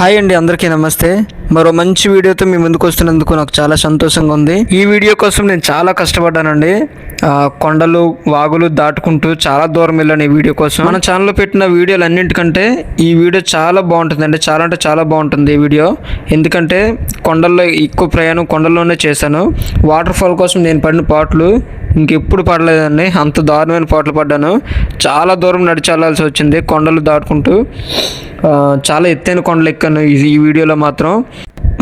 Hi అండి, అందరికీ నమస్తే. మరో మంచి వీడియోతో మీ ముందుకు వస్తున్నందుకు నాకు చాలా సంతోషంగా ఉంది. ఈ వీడియో కోసం నేను చాలా కష్టపడ్డానండి. కొండలు వాగులు దాటుకుంటూ చాలా దూరం వెళ్ళాను ఈ వీడియో కోసం. మన ఛానల్లో పెట్టిన వీడియోలు అన్నింటికంటే ఈ వీడియో చాలా బాగుంటుందండి. చాలా అంటే చాలా బాగుంటుంది ఈ వీడియో. ఎందుకంటే కొండల్లో ఎక్కువ ప్రయాణం కొండల్లోనే చేశాను. వాటర్ ఫాల్ కోసం నేను పడిన పాటలు ఇంకెప్పుడు పడలేదండి. అంత దారుణమైన పాటలు పడ్డాను. చాలా దూరం నడిచి వెళ్ళాల్సి వచ్చింది కొండలు దాటుకుంటూ. చాలా ఎత్తైన కొండలు ఎక్కాను ఈ వీడియోలో మాత్రం.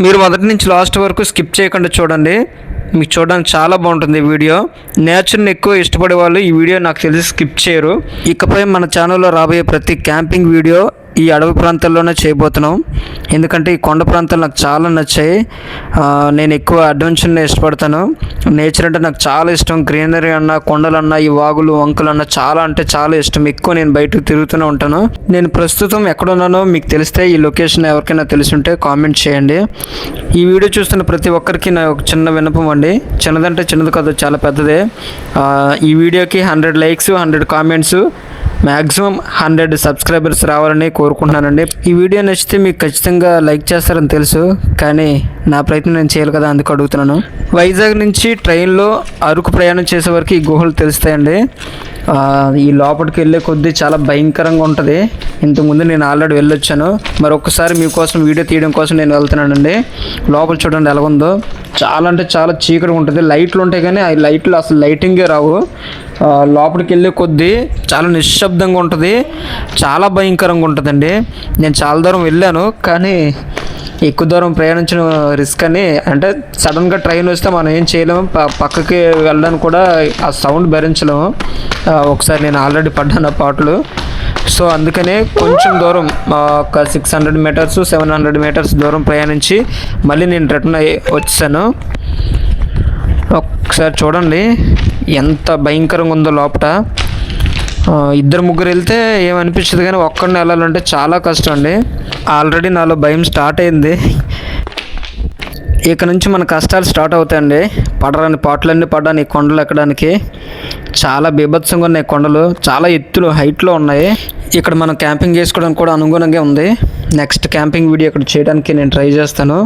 మీరు మొదటి నుంచి లాస్ట్ వరకు స్కిప్ చేయకుండా చూడండి. మీకు చూడడానికి చాలా బాగుంటుంది ఈ వీడియో. నేచర్ని ఎక్కువ ఇష్టపడే వాళ్ళు ఈ వీడియో నాకు తెలిసి స్కిప్ చేయరు. ఇకపై మన ఛానల్లో రాబోయే ప్రతి క్యాంపింగ్ వీడియో ఈ అడవి ప్రాంతాల్లోనే చేయబోతున్నాం. ఎందుకంటే ఈ కొండ ప్రాంతాలు నాకు చాలా నచ్చాయి. నేను ఎక్కువ అడ్వెంచర్ని ఇష్టపడతాను. నేచర్ అంటే నాకు చాలా ఇష్టం. గ్రీనరీ అన్న, కొండలన్నా, ఈ వాగులు వంకలన్నా చాలా అంటే చాలా ఇష్టం. ఎక్కువ నేను బయటకు తిరుగుతూనే ఉంటాను. నేను ప్రస్తుతం ఎక్కడున్నానో మీకు తెలిస్తే, ఈ లొకేషన్ ఎవరికైనా తెలిసి ఉంటే కామెంట్ చేయండి. ఈ వీడియో చూస్తున్న ప్రతి ఒక్కరికి నా ఒక చిన్న విన్నపం అండి. చిన్నదంటే చిన్నది కాదు, చాలా పెద్దదే. ఈ వీడియోకి 100 లైక్స్, 100 కామెంట్స్, మ్యాక్సిమం 100 సబ్స్క్రైబర్స్ రావాలని కోరుకుంటున్నానండి. ఈ వీడియో నచ్చితే మీకు ఖచ్చితంగా లైక్ చేస్తారని తెలుసు, కానీ నా ప్రయత్నం నేను చేయాలి కదా, అందుకు అడుగుతున్నాను. వైజాగ్ నుంచి ట్రైన్లో అరకు ప్రయాణం చేసే వరకు ఈ గుహలు తెలుస్తాయండి. ఈ లోపలికి వెళ్ళే కొద్దీ చాలా భయంకరంగా ఉంటుంది. ఇంతకుముందు నేను ఆల్రెడీ వెళ్ళొచ్చాను. మరొకసారి మీకోసం వీడియో తీయడం కోసం నేను వెళ్తున్నానండి. లోపల చూడండి ఎలాగుందో. చాలా అంటే చాలా చీకటిగా ఉంటుంది. లైట్లు ఉంటాయి కానీ ఆ లైట్లు అసలు లైటింగే రావు. లోపలికి వెళ్ళే కొద్దీ చాలా నిశ్శబ్దంగా ఉంటుంది. చాలా భయంకరంగా ఉంటుందండి. నేను చాలా దూరం వెళ్ళాను, కానీ ఎక్కువ దూరం ప్రయాణించడం రిస్క్ అని. అంటే సడన్గా ట్రైన్ వస్తే మనం ఏం చేయలేము. పక్కకి వెళ్ళడానికి కూడా ఆ సౌండ్ భరించలేము. ఒకసారి నేను ఆల్రెడీ పడ్డాను ఆ పాటలు. సో అందుకనే కొంచెం దూరం, ఒక 600 మీటర్స్ 700 మీటర్స్ దూరం ప్రయాణించి మళ్ళీ నేను రిటర్న్ వచ్చాను. ఒకసారి చూడండి ఎంత భయంకరంగా ఉందో లోపల. ఇద్దరు ముగ్గురు వెళ్తే ఏమనిపించదు, కానీ ఒక్కడిని వెళ్ళాలంటే చాలా కష్టం అండి. ఆల్రెడీ నాలో భయం స్టార్ట్ అయింది. ఇక నుంచి మన కష్టాలు స్టార్ట్ అవుతాయండి. పడరాని పాటలన్నీ పడ్డాను ఈ కొండలు ఎక్కడానికి. చాలా బీభత్సంగా ఉన్నాయి కొండలు. చాలా ఎత్తులు, హైట్లో ఉన్నాయి. ఇక్కడ మనం క్యాంపింగ్ చేసుకోవడానికి కూడా అనుగుణంగా ఉంది. నెక్స్ట్ క్యాంపింగ్ వీడియో ఇక్కడ చేయడానికి నేను ట్రై చేస్తాను.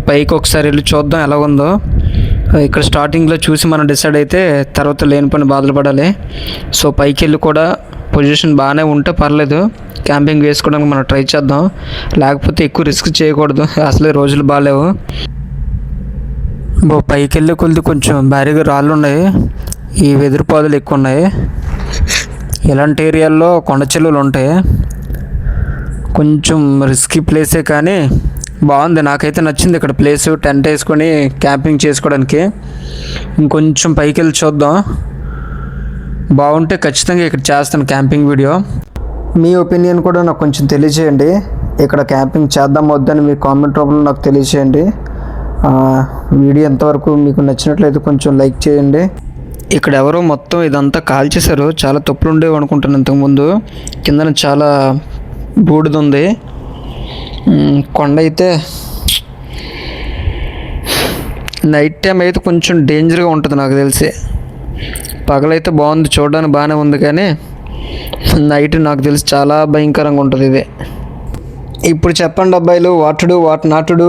పైకి ఒకసారి వెళ్ళి చూద్దాం ఎలా ఉందో. ఇక్కడ స్టార్టింగ్లో చూసి మనం డిసైడ్ అయితే తర్వాత లేని పని బాధలు పడాలి. సో పైకి వెళ్ళి కూడా పొజిషన్ బాగానే ఉంటే పర్లేదు, క్యాంపింగ్ వేసుకోవడానికి మనం ట్రై చేద్దాం. లేకపోతే ఎక్కువ రిస్క్ చేయకూడదు, అసలే రోజులు బాగాలేవు. పైకి వెళ్ళే కొద్ది కొంచెం భారీగా రాళ్ళు ఉన్నాయి. ఈ వెదురు పాదులు ఎక్కువ ఉన్నాయి. ఇలాంటి ఏరియాల్లో కొండ చెలువలు ఉంటాయి. కొంచెం రిస్కీ ప్లేసే కానీ బాగుంది. నాకైతే నచ్చింది ఇక్కడ ప్లేస్. టెంట్ వేసుకొని క్యాంపింగ్ చేసుకోవడానికి. ఇంకొంచెం పైకి వెళ్ళి చూద్దాం. బాగుంటే ఖచ్చితంగా ఇక్కడ చేస్తాను క్యాంపింగ్ వీడియో. మీ ఒపీనియన్ కూడా నాకు కొంచెం తెలియజేయండి. ఇక్కడ క్యాంపింగ్ చేద్దాం వద్దని మీ కామెంట్ రూపంలో నాకు తెలియజేయండి. వీడియో ఎంతవరకు మీకు నచ్చినట్లయితే కొంచెం లైక్ చేయండి. ఇక్కడ ఎవరో మొత్తం ఇదంతా కాల్చేశారు. చాలా తప్పులు ఉండేవి అనుకుంటాను ఇంతకుముందు. కిందన చాలా బూడిద ఉంది. కొండ అయితే నైట్ టైం అయితే కొంచెం డేంజర్గా ఉంటుంది నాకు తెలిసి. పగలైతే బాగుంది, చూడడానికి బాగానే ఉంది, కానీ నైట్ నాకు తెలిసి చాలా భయంకరంగా ఉంటుంది ఇది. ఇప్పుడు చెప్పండి అబ్బాయిలు, వాట్ నాటుడు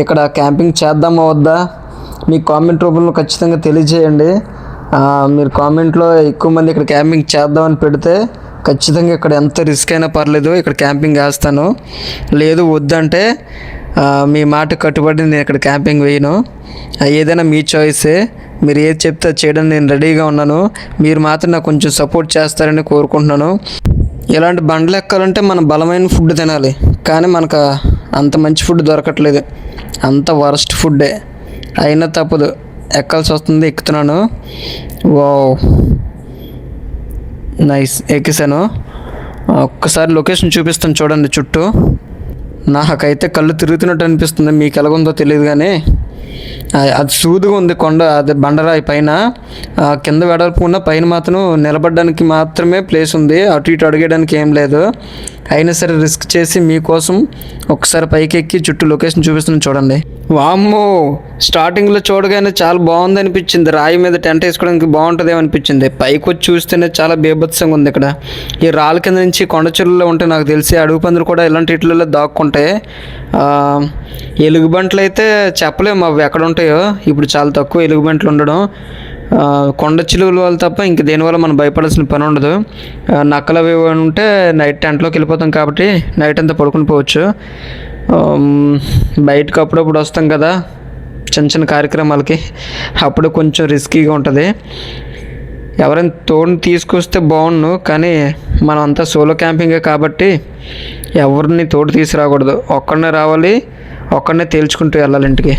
ఇక్కడ క్యాంపింగ్ చేద్దామా వద్దా? మీ కామెంట్ రూపంలో ఖచ్చితంగా తెలియజేయండి. మీరు కామెంట్లో ఎక్కువ మంది ఇక్కడ క్యాంపింగ్ చేద్దామని పెడితే ఖచ్చితంగా ఇక్కడ ఎంత రిస్క్ అయినా పర్లేదు ఇక్కడ క్యాంపింగ్ వేస్తాను. లేదు వద్దంటే మీ మాట కట్టుబడి నేను ఇక్కడ క్యాంపింగ్ వేయను. ఏదైనా మీ చాయిసే. మీరు ఏది చెప్తే చేయడానికి నేను రెడీగా ఉన్నాను. మీరు మాత్రం నాకు కొంచెం సపోర్ట్ చేస్తారని కోరుకుంటున్నాను. ఇలాంటి బండ్లు ఎక్కాలంటే మనం బలమైన ఫుడ్ తినాలి, కానీ మనకు అంత మంచి ఫుడ్ దొరకట్లేదు. అంత వరస్ట్ ఫుడ్డే. అయినా తప్పదు, ఎక్కాల్సి వస్తుంది, ఎక్కుతున్నాను. Wow, nice, ఎక్కేసాను. ఒక్కసారి లొకేషన్ చూపిస్తాను చూడండి చుట్టూ. నాకైతే కళ్ళు తిరుగుతున్నట్టు అనిపిస్తుంది. మీకు ఎలాగుందో తెలియదు, కానీ అది సూదుగా ఉంది కొండ, అది బండరాయి పైన. కింద వెడల్పు ఉన్న, పైన మాత్రం నిలబడడానికి మాత్రమే ప్లేస్ ఉంది, అటు ఇటు అడిగేయడానికి ఏం లేదు. అయినా సరే రిస్క్ చేసి మీకోసం ఒకసారి పైకి ఎక్కి చుట్టూ లొకేషన్ చూపిస్తున్నాను చూడండి. వామ్మో, స్టార్టింగ్లో చూడగానే చాలా బాగుంది అనిపించింది. రాయి మీద టెంట్ వేసుకోవడానికి బాగుంటుంది అనిపించింది. పైకి వచ్చి చూస్తేనే చాలా బీభత్సంగా ఉంది. ఇక్కడ ఈ రాళ్ళ కింద నుంచి కొండ చెరువులో ఉంటే నాకు తెలిసి అడుగు పందులు కూడా ఇలాంటి ఇట్లలో దాక్కుంటాయి. ఎలుగుబంట్లు అయితే చెప్పలేము అవి ఎక్కడ ఉంటాయో. ఇప్పుడు చాలా తక్కువ ఎలుగుబంట్లు ఉండడం. కొండ చిలువల వల్ల తప్ప ఇంక దేనివల్ల మనం భయపడాల్సిన పని ఉండదు. నక్కలు అవి ఉంటే నైట్ టెంట్లోకి వెళ్ళిపోతాం కాబట్టి నైట్ అంతా పడుకుని పోవచ్చు. బయటకు అప్పుడప్పుడు వస్తాం కదా చిన్న చిన్న కార్యక్రమాలకి, అప్పుడు కొంచెం రిస్కీగా ఉంటుంది. ఎవరైనా తోడుని తీసుకొస్తే బాగుండు, కానీ మనం అంతా సోలో క్యాంపింగే కాబట్టి ఎవరిని తోడు తీసుకురాకూడదు. ఒక్కడనే రావాలి, ఒక్కడనే తేల్చుకుంటూ వెళ్ళాలి ఇంటికి.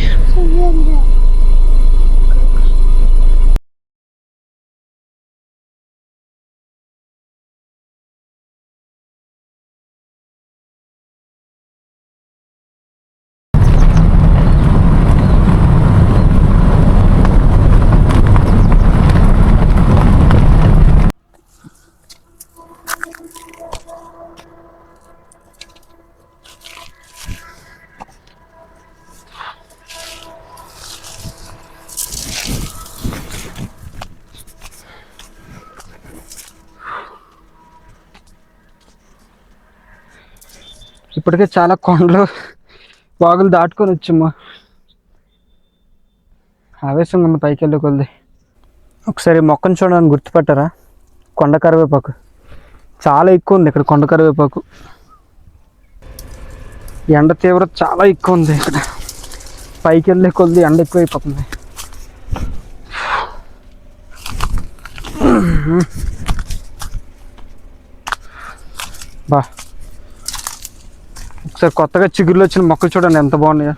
ఇప్పటికే చాలా కొండలు వాగులు దాటుకొని వచ్చాము. ఆవేశంగా ఉంది పైకి వెళ్ళి కొద్ది. ఒకసారి మొక్కను చూడడానికి గుర్తుపట్టారా? కొండ కరివేపాకు చాలా ఎక్కువ ఉంది ఇక్కడ. కొండ కరివేపాకు ఎండ తీవ్రత చాలా ఎక్కువ ఉంది ఇక్కడ. పైకి వెళ్ళే కొద్ది ఎండ ఎక్కువ అయిపోతుంది. బా, ఒకసారి కొత్తగా చిగురులు వచ్చిన మొక్కలు చూడండి ఎంత బాగున్నాయో.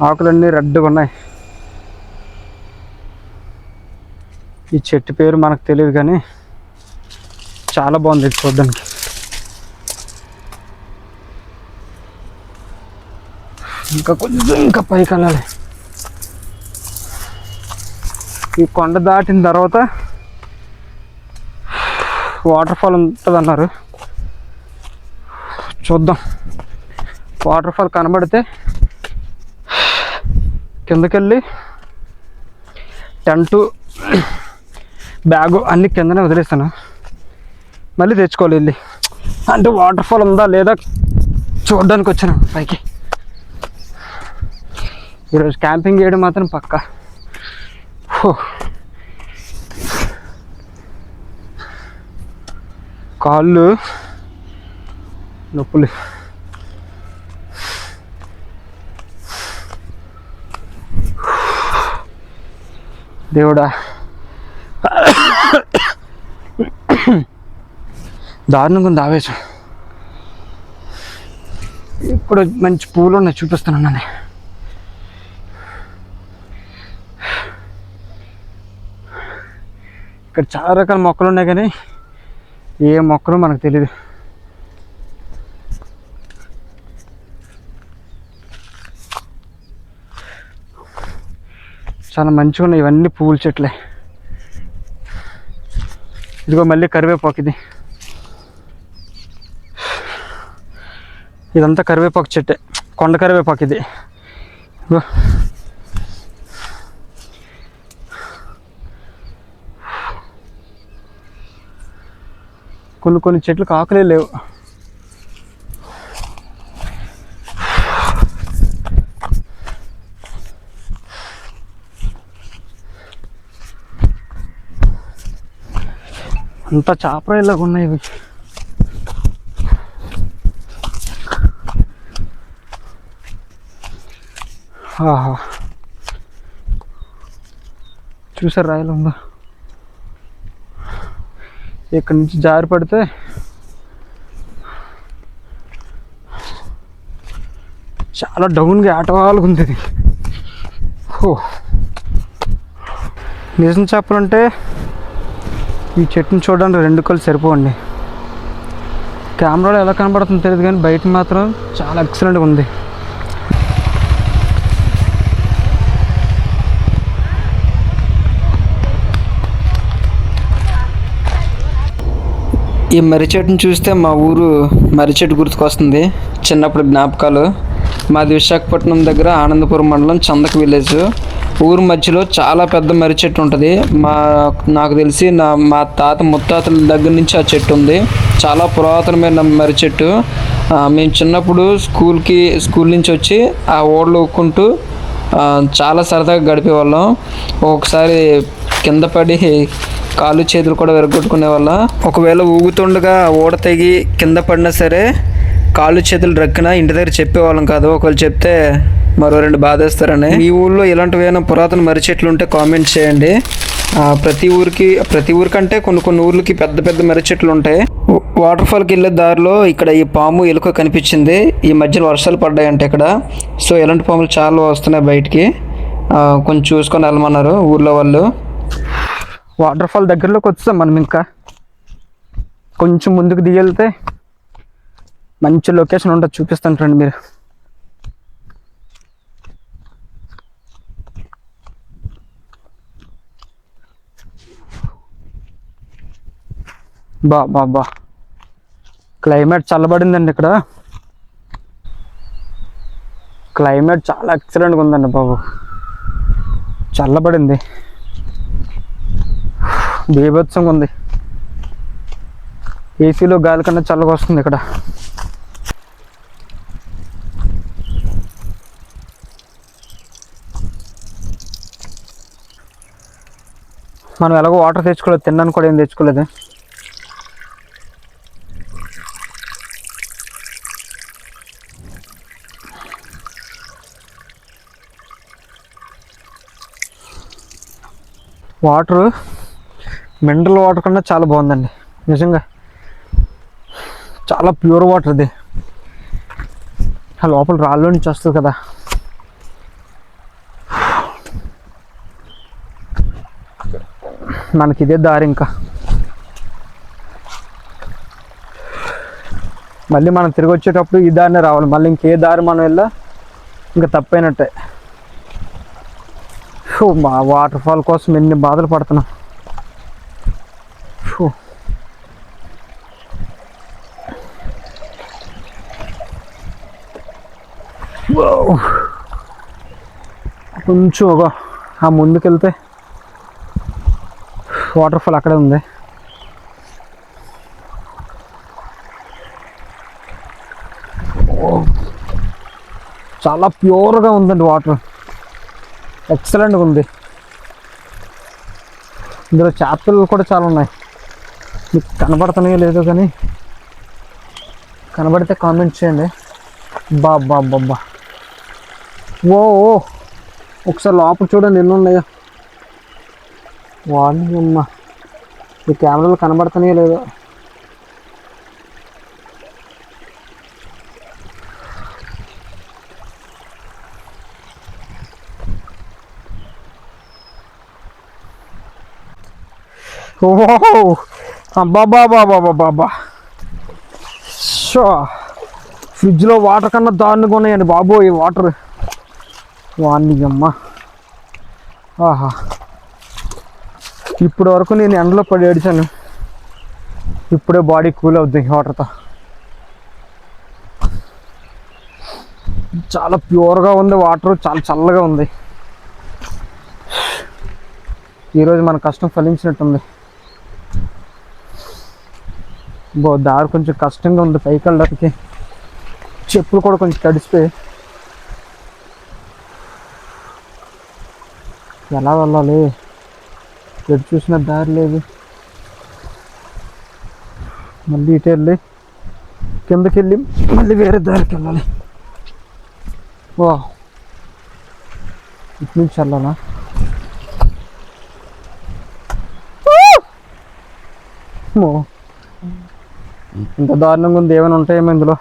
ఆకులన్నీ రెడ్గా ఉన్నాయి. ఈ చెట్టు పేరు మనకు తెలియదు కానీ చాలా బాగుంది ఇది చూడడానికి. ఇంకా కొంచెం ఇంకా పైకి వెళ్ళాలి. ఈ కొండ దాటిన తర్వాత వాటర్ ఫాల్ ఉంటుంది అన్నారు, చూద్దాం. వాటర్ ఫాల్ కనబడితే కిందకెళ్ళి టెంటు బ్యాగు అన్ని కిందనే వదిలేస్తాను, మళ్ళీ తెచ్చుకోవాలి వెళ్ళి. అంటే వాటర్ ఫాల్ ఉందా లేదా చూడడానికి వచ్చాను పైకి. ఈరోజు క్యాంపింగ్ చేయడం మాత్రం పక్కా. కాళ్ళు నొప్పులు. దేవుడా, దారుణంగా ఉంది ఆవేశం. ఇప్పుడు మంచి పూలు ఉన్నాయి, చూపిస్తాను. ఇక్కడ చాలా రకాల మొక్కలు ఉన్నాయి కానీ ఏ మొక్కలు మనకు తెలియదు. చాలా మంచిగా ఉన్నాయి, ఇవన్నీ పువ్వుల చెట్లే. ఇదిగో మళ్ళీ కరివేపాకు. ఇదంతా కరివేపాకు చెట్టే, కొండ కరివేపాకు ఇది. కొన్ని చెట్లకు ఆకులే లేవు. అంతా చాపరాయిలాగా ఉన్నాయి ఇవి. ఆహా, చూసారు రాయలు ఉందా? ఇక్కడి నుంచి జారి పడితే చాలా డౌన్గా ఆటవాళ్ళగా ఉంది ఇది. నిజం చెప్పాలంటే ఈ చెట్టుని చూడడానికి 2 కళ్ళు సరిపోండి. కెమెరాలో ఎలా కనబడుతుందో తెలియదు కానీ బయట మాత్రం చాలా ఎక్సలెంట్గా ఉంది. ఈ మర్రి చెట్టుని చూస్తే మా ఊరు మర్రి చెట్టు గుర్తుకొస్తుంది. చిన్నప్పుడు జ్ఞాపకాలు. మాది విశాఖపట్నం దగ్గర ఆనందపురం మండలం చందక విలేజ్. ఊరు మధ్యలో చాలా పెద్ద మర్రి చెట్టు ఉంటుంది. నాకు తెలిసి మా తాత ముత్తాతల దగ్గర నుంచి ఆ చెట్టు ఉంది. చాలా పురాతనమైన మర్రి చెట్టు. మేము చిన్నప్పుడు స్కూల్ నుంచి వచ్చి ఆ ఓడలు ఊక్కుంటూ చాలా సరదాగా గడిపేవాళ్ళం. ఒకసారి కింద పడి కాళ్ళు చేతులు కూడా విరగొట్టుకునే వాళ్ళ. ఒకవేళ ఊగుతుండగా ఓడ తెగి కింద పడినా సరే కాళ్ళు చేతులు రక్కిన ఇంటి దగ్గర చెప్పేవాళ్ళం కాదు. ఒకవేళ చెప్తే మరో 2 బాధేస్తారని. మీ ఊళ్ళో ఇలాంటివి ఏమైనా పురాతన మర్రి చెట్లు ఉంటే కామెంట్ చేయండి. ప్రతి ఊరికంటే కొన్ని ఊర్లకి పెద్ద పెద్ద మర్రి చెట్లు ఉంటాయి. వాటర్ ఫాల్కి వెళ్ళే దారిలో ఇక్కడ ఈ పాము ఎలుక కనిపించింది. ఈ మధ్యన వర్షాలు పడ్డాయంటే ఇక్కడ. సో ఇలాంటి పాములు చాలా వస్తున్నాయి బయటికి. కొంచెం చూసుకొని వెళ్ళమన్నారు ఊర్లో వాళ్ళు. వాటర్ ఫాల్ దగ్గరలోకి వచ్చాం మనం. ఇంకా కొంచెం ముందుకు దిగెళ్తే మంచి లొకేషన్ ఉంటుంది, చూపిస్తాను ఫ్రెండ్. మీరు బా క్లైమేట్ చల్లబడిందండి ఇక్కడ. క్లైమేట్ చాలా ఎక్సలెంట్గా ఉందండి బాబు. చల్లబడింది, బీభత్సంగా ఉంది. ఏసీలో గాలి కన్నా చల్లగా వస్తుంది ఇక్కడ. మనం ఎలాగో వాటర్ తెచ్చుకోలేదు, తినడానికి కూడా ఏం తెచ్చుకోలేదు. వాటర్ మినరల్ వాటర్ కన్నా చాలా బాగుందండి నిజంగా. చాలా ప్యూర్ వాటర్ ఇది. ఆ లోపల రాళ్ళలో నుంచి వస్తుంది కదా. మనకి ఇదే దారి. ఇంకా మళ్ళీ మనం తిరిగి వచ్చేటప్పుడు ఈ దారినే రావాలి. మళ్ళీ ఇంకే దారి మనం వెళ్ళా ఇంకా తప్పైనట్టే. మా వాటర్ ఫాల్ కోసం ఎన్ని బాధలు పడుతున్నాం. కొంచెం ఆ ముందుకెళ్తే వాటర్ ఫాల్ అక్కడే ఉంది. చాలా ప్యూర్గా ఉందండి వాటర్. ఎక్సలెంట్గా ఉంది. ఇందులో చేపలు కూడా చాలా ఉన్నాయి. మీకు కనబడుతున్నాయో లేదో కానీ కనబడితే కామెంట్ చేయండి. బాబా ఓ ఒకసారి లోపల చూడండి ఎన్ని ఉన్నాయో. వాళ్ళమ్మ ఈ కెమెరాలో కనబడుతున్నాయో లేదో. బాబా ఫ్రిడ్జ్లో వాటర్ కన్నా దారుణంగా ఉన్నాయండి బాబు ఈ వాటర్. వాణ్ణి అమ్మ. ఆహా, ఇప్పటి వరకు నేను ఎండలో పడి ఏడిచాను. ఇప్పుడే బాడీ కూల్ అవుద్ది వాటర్తో. చాలా ప్యూర్గా ఉంది వాటర్. చాలా చల్లగా ఉంది. ఈరోజు మన కష్టం ఫలించినట్టుంది. దారి కొంచెం కష్టంగా ఉంది పైకి వెళ్ళడానికి. చెప్పులు కూడా కొంచెం తడిసిపోయి. ఎలా వెళ్ళాలి? ఎటు చూసిన దారి లేదు. మళ్ళీ ఇటు వెళ్ళి కిందకి వెళ్ళి మళ్ళీ వేరే దారికి వెళ్ళాలి. వా, ఇటు నుంచి వెళ్ళాలా? ఇంత దారుణంగా ఉంది. ఏమైనా ఉంటాయేమో ఇందులో.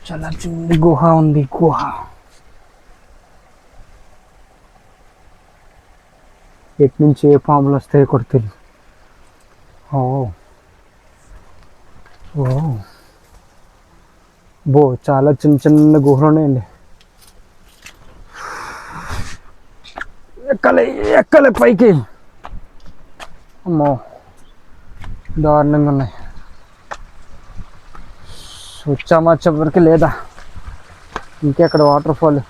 చాలా చిన్న గుహ ఉంది. గుహ ఎటు నుంచి ఏ పాములు వస్తాయో కూడా తెలియదు. ఓ ఓ బో చాలా చిన్న చిన్న గుహలు ఉన్నాయండి. ఎక్కలే ఎక్కలే పైకి. అమ్మో దారుణంగా ఉన్నాయి. వచ్చామా చివరికి లేదా ఇంకెక్కడ వాటర్ ఫాల్.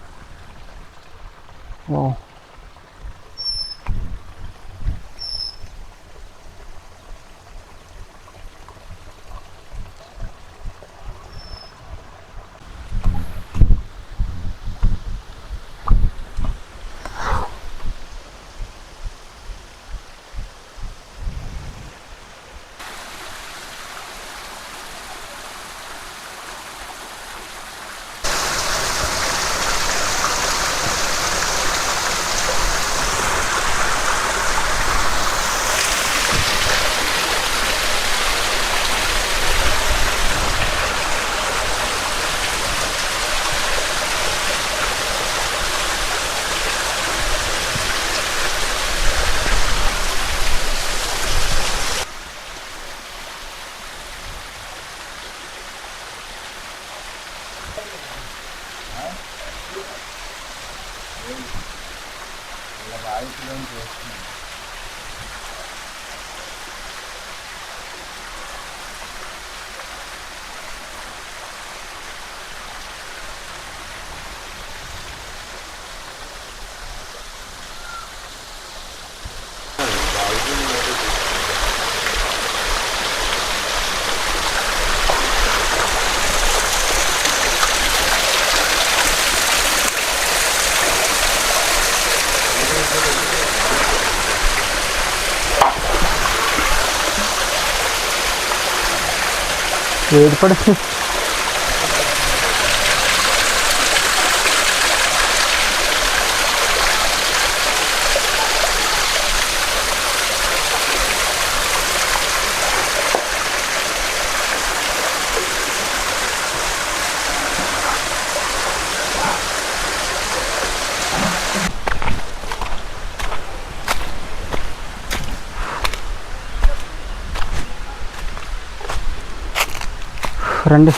ఓ వేడిపడి రండి.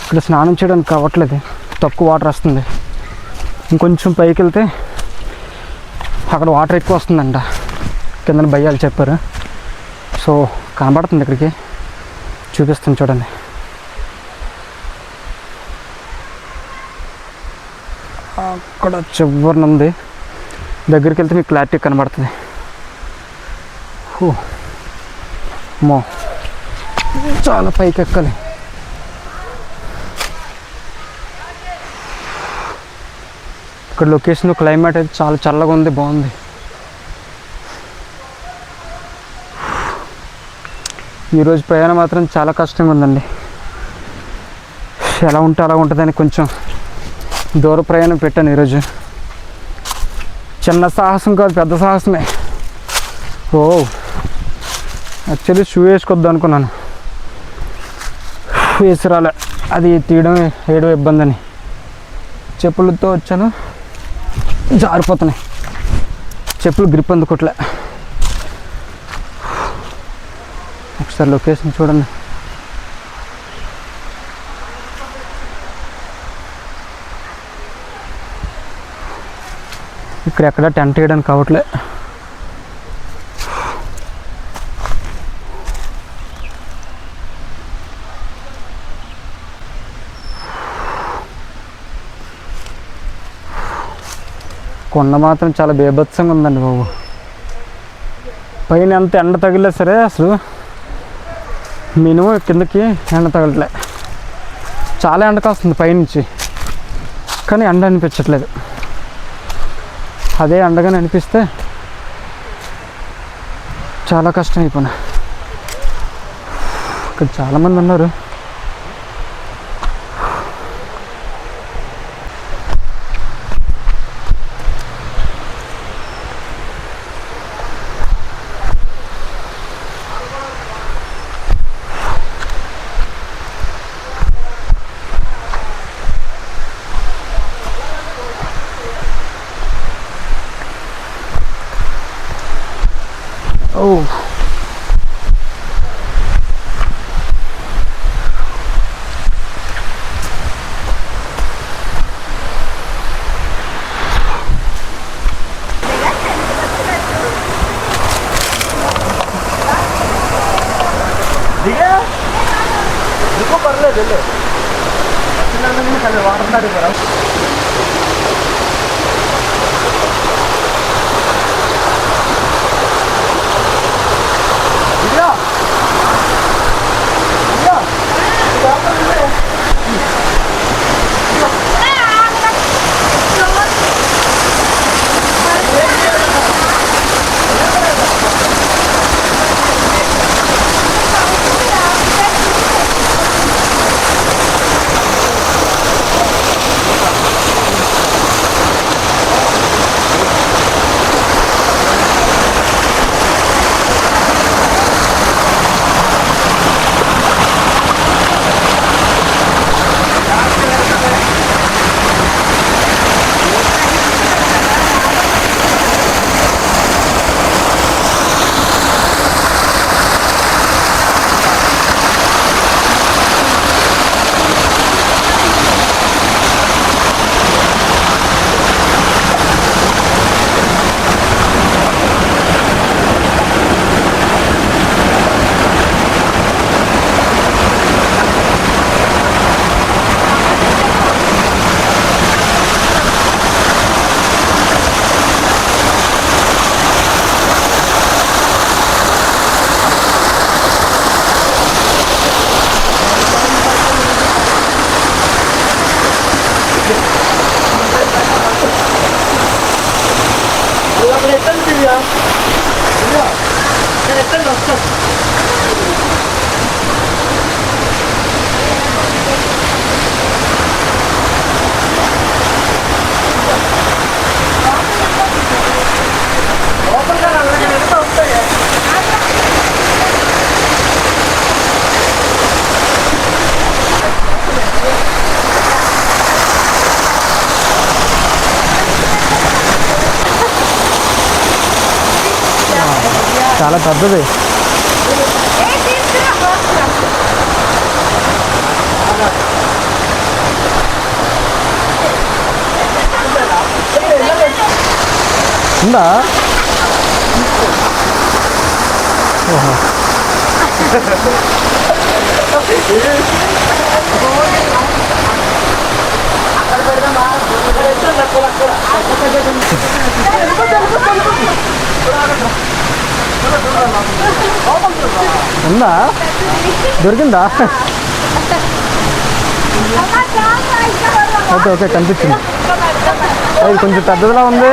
ఇక్కడ స్నానం చేయడానికి కావట్లేదు, తక్కువ వాటర్ వస్తుంది. ఇంకొంచెం పైకి వెళ్తే అక్కడ వాటర్ ఎక్కువ వస్తుందంట, కింద భయ్యాలు చెప్పారు. సో కనబడుతుంది, ఇక్కడికి చూపిస్తాను చూడండి. అక్కడ చివరిన ఉంది, దగ్గరికి వెళ్తే మీకు క్లారిటీ కనబడుతుంది. మో చాలా పైకి ఎక్కాలి. ఇక్కడ లొకేషన్ క్లైమేట్ అయితే చాలా చల్లగా ఉంది, బాగుంది. ఈరోజు ప్రయాణం మాత్రం చాలా కష్టంగా ఉందండి. ఎలా ఉంటే అలా ఉంటుందని కొంచెం దూర ప్రయాణం పెట్టాను ఈరోజు. చిన్న సాహసం కాదు, పెద్ద సాహసమే. ఓ యాక్చువల్లీ షూ వేసుకొద్దాం అనుకున్నాను, వేసిరాలే, అది తీయడం వేయడం ఇబ్బంది అని చెప్పులతో వచ్చాను. జారిపోతున్నాయి చెప్పులు, గ్రిప్ అందుకోట్లే. ఒకసారి లొకేషన్ చూడండి. ఇక్కడ ఎక్కడ టెంట్ వేయడానికి కావట్లే. కొండ మాత్రం చాలా బీభత్సంగా ఉందండి బాబు. పైన ఎంత ఎండ తగిలే సరే అసలు మినిమం కిందకి ఎండ తగలట్లే. చాలా ఎండకు వస్తుంది పైనుంచి, కానీ ఎండ అనిపించట్లేదు. అదే ఎండగానే అనిపిస్తే చాలా కష్టం అయిపోయినా. ఇక్కడ చాలామంది ఉన్నారు. ఓ చాలా పెద్దది. ఉందా? ఓహో ఉందా? దొరికిందా? ఓకే ఓకే కనిపించింది. అది కొంచెం పెద్దదిలా ఉంది.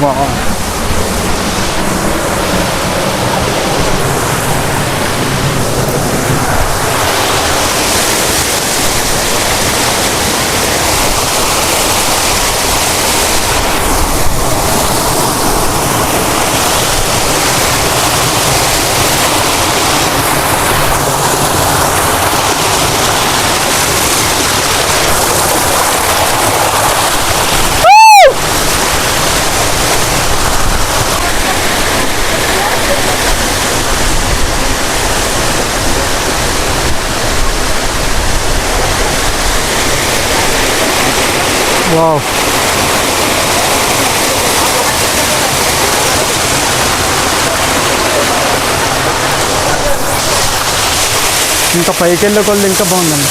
Wow. Wow. ఇంకా పైకి వెళ్ళే కొద్ది ఇంకా బాగుందండి.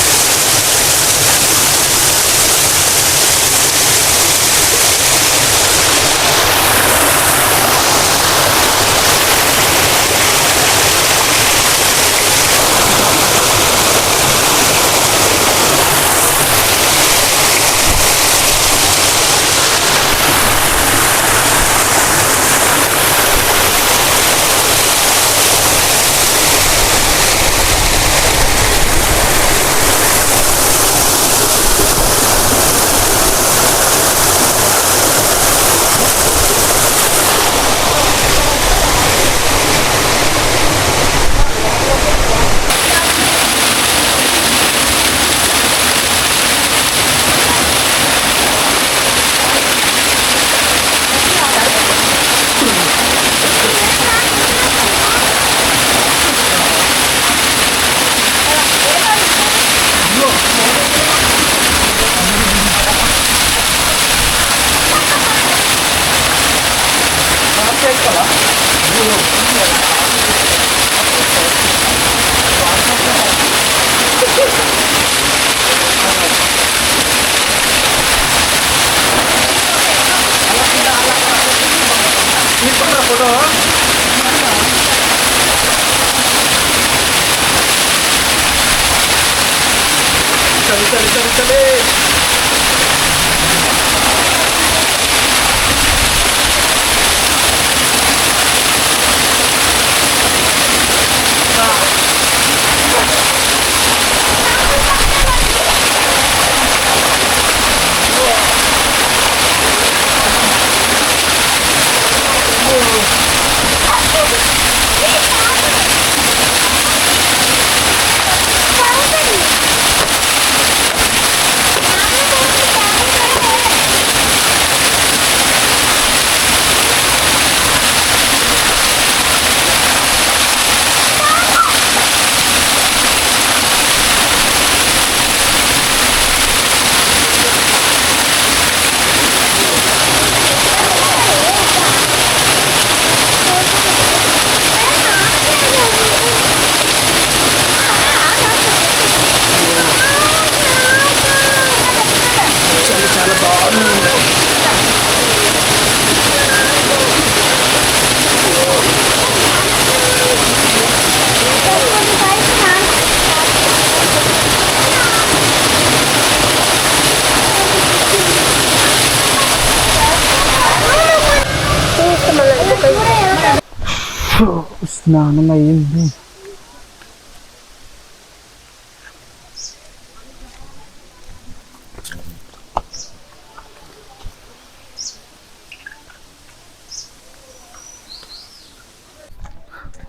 స్నానం అయ్యింది.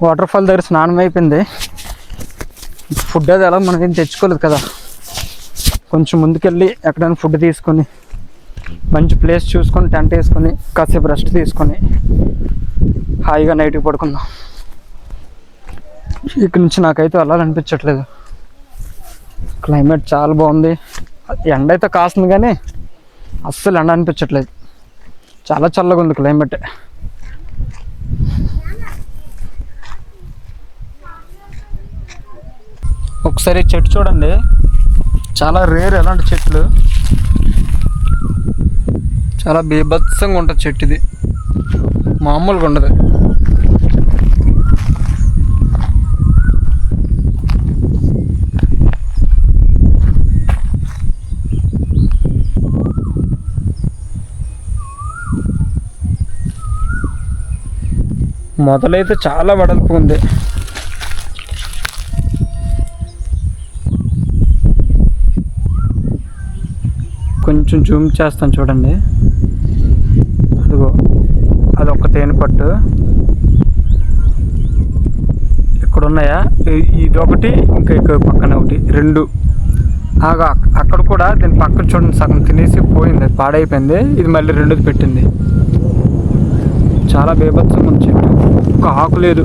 వాటర్ ఫాల్ దగ్గర స్నానం అయిపోయింది. ఫుడ్ అది ఎలా మనం ఏం తెచ్చుకోలేదు కదా, కొంచెం ముందుకెళ్ళి ఎక్కడైనా ఫుడ్ తీసుకొని మంచి ప్లేస్ చూసుకొని టెంట్ వేసుకొని కాసేపు రెస్ట్ తీసుకొని హాయిగా నైట్కి పడుకుందాం. ఇక్కడ నుంచి నాకైతే వెళ్ళాలనిపించట్లేదు. క్లైమేట్ చాలా బాగుంది. ఎండ అయితే కాస్తుంది కానీ అస్సలు ఎండ అనిపించట్లేదు. చాలా చల్లగా ఉంది క్లైమేట్. ఒకసారి చెట్టు చూడండి, చాలా రేర్ ఎలాంటి చెట్లు, చాలా బీభత్సంగా ఉంటుంది చెట్టు. ఇది మామూలుగా ఉండదు. మొదలైతే చాలా వెడల్పు ఉంది. కొంచెం జూమ్ చేస్తాను చూడండి. అదిగో అదొక తేనె పట్టు. ఇక్కడ ఉన్నాయా, ఇదొకటి ఇంకా ఇక్కడ పక్కన ఒకటి, రెండు. ఆగా అక్కడ కూడా దీని పక్కన చూడండి, సగం తినేసి పోయింది, పాడైపోయింది. ఇది మళ్ళీ రెండోది పెట్టింది. చాలా బీభత్సంగా ఉంది చెట్టు. ఒక ఆకు లేదు.